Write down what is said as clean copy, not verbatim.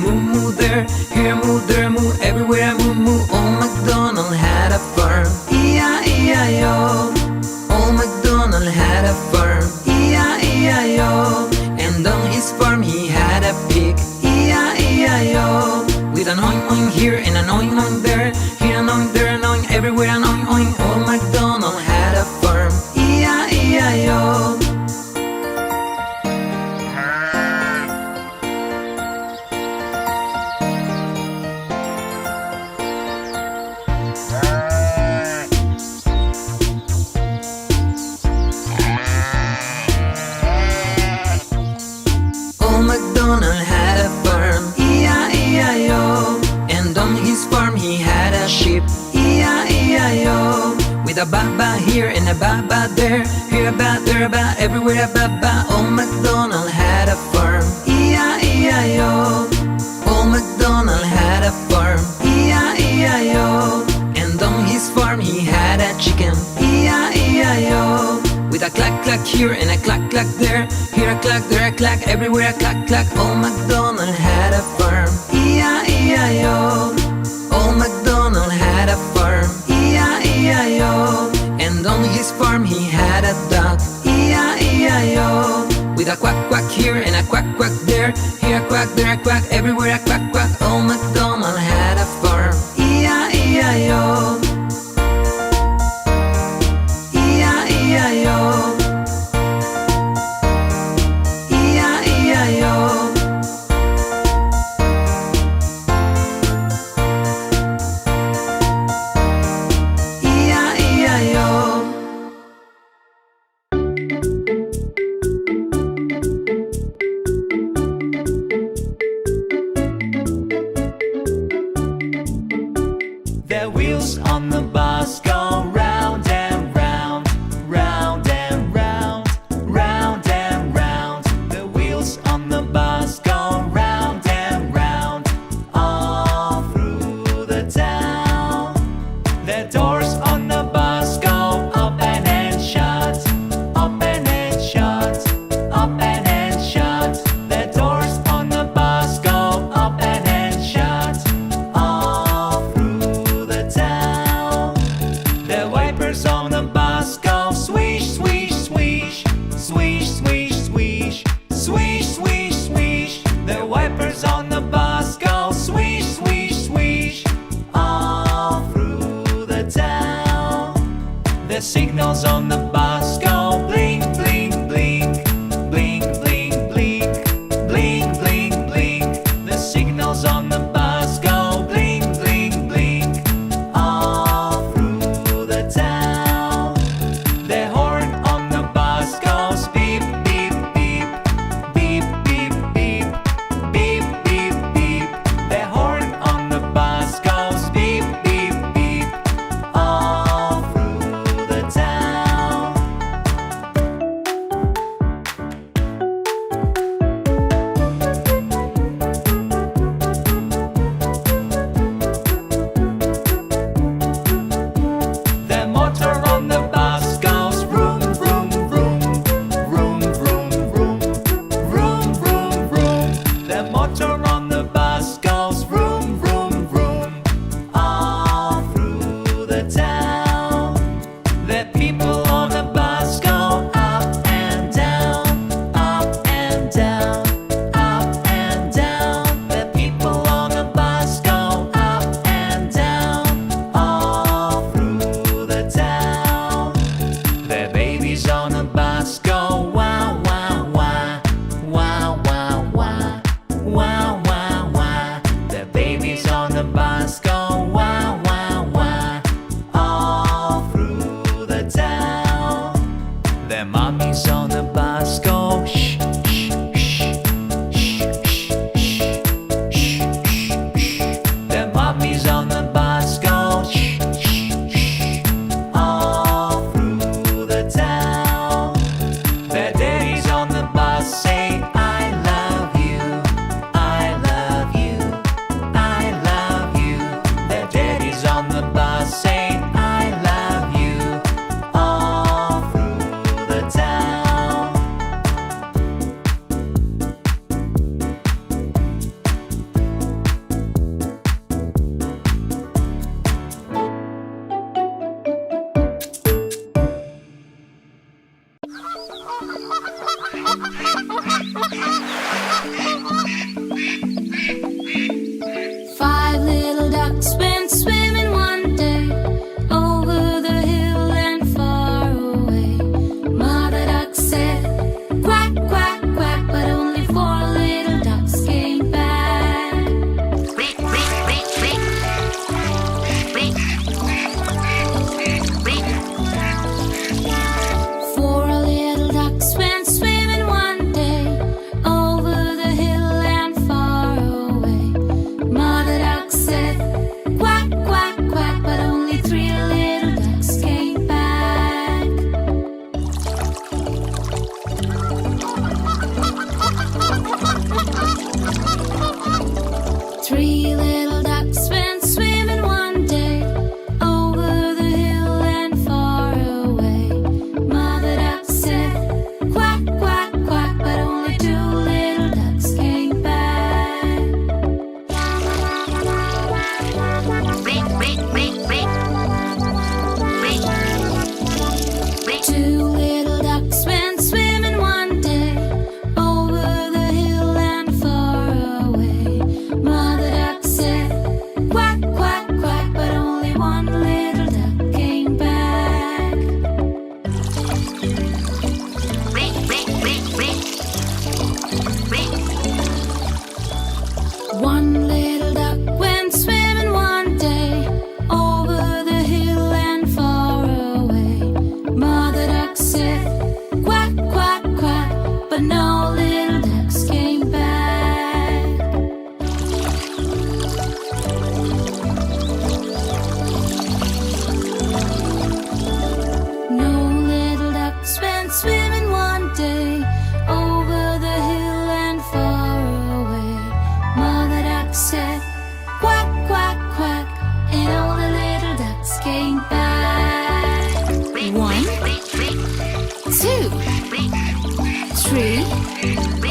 moo moo there, here moo there moo, everywhere moo moo. Old Macdonald had a farm, E-I-E-I-O. Old Macdonald had a farm, E-I-E-I-O. And on his farm he had a pig, E-I-E-I-O. With an oink oink here and an oink oink there, here an oink there an oink, everywhere an oink oink. Old Macdonald had a farm, E-I-E-I-O. Old Macdonald had a farm, E-I-E-I-O. And on his farm he had a sheep, E-I-E-I-O. With a ba-ba here and a ba-ba there, here a ba, there a ba, everywhere a ba-ba. Old Macdonald had a farm, E-I-E-I-O. Old Macdonald had a farm, E-I-E-I-O. And on his farm he had a chicken, E-I-E-I-O. With a clack clack here and a clack clack there, here a clack, there a clack, everywhere a clack clack. Old Macdonald had a farm, E-I-E-I-O. Old Macdonald had a farm, E-I-E-I-O. And on his farm he had a duck, E-I-E-I-O. With a quack quack here and a quack quack there, here a quack, there a quack, everywhere a quack quack. Old Macdonald had a farm, E-I-E-I-O. E-I-E-I-O. E-I-E-I-O. E-I-E-I-O. The wheels on the bus go round and round, round and round, round and round. The wheels on the bus go round and round, all through the town. The doors on the bus go open and shut, open and shut, open and shut. The doors on the bus go open and shut, all through the town. The wipers on the bus go swish, swish, swish, swish, swish, swish, swish, swish, swish. The wipers on the bus go swish, swish, swish, all through the town. The signals on the bus go blink, blink, blink, blink, blink, blink, blink, blink, blink. The signals on the bus go blink, blink, blink, all through the town. The horn on the bus goes beep, beep, beep, beep, beep, beep, beep, beep, beep. The horn on the bus goes beep, beep, beep, all through the town. Three little ducks went swimming one day over the hill and far away. Mother duck said, quack, quack, quack, but only two little ducks came back. Two little ducks went swimming one day over the hill and far away. Mother duck said, quack, quack, quack, but only one little duck came back. One little duck went swimming one day over the hill and far away. Mother duck said, quack, quack, quack, but no little ducks came back. No little ducks went swimming one day over the hill and far away. Mother duck said, quack, quack, quack, and all the little ducks came back. 1, 2, 3,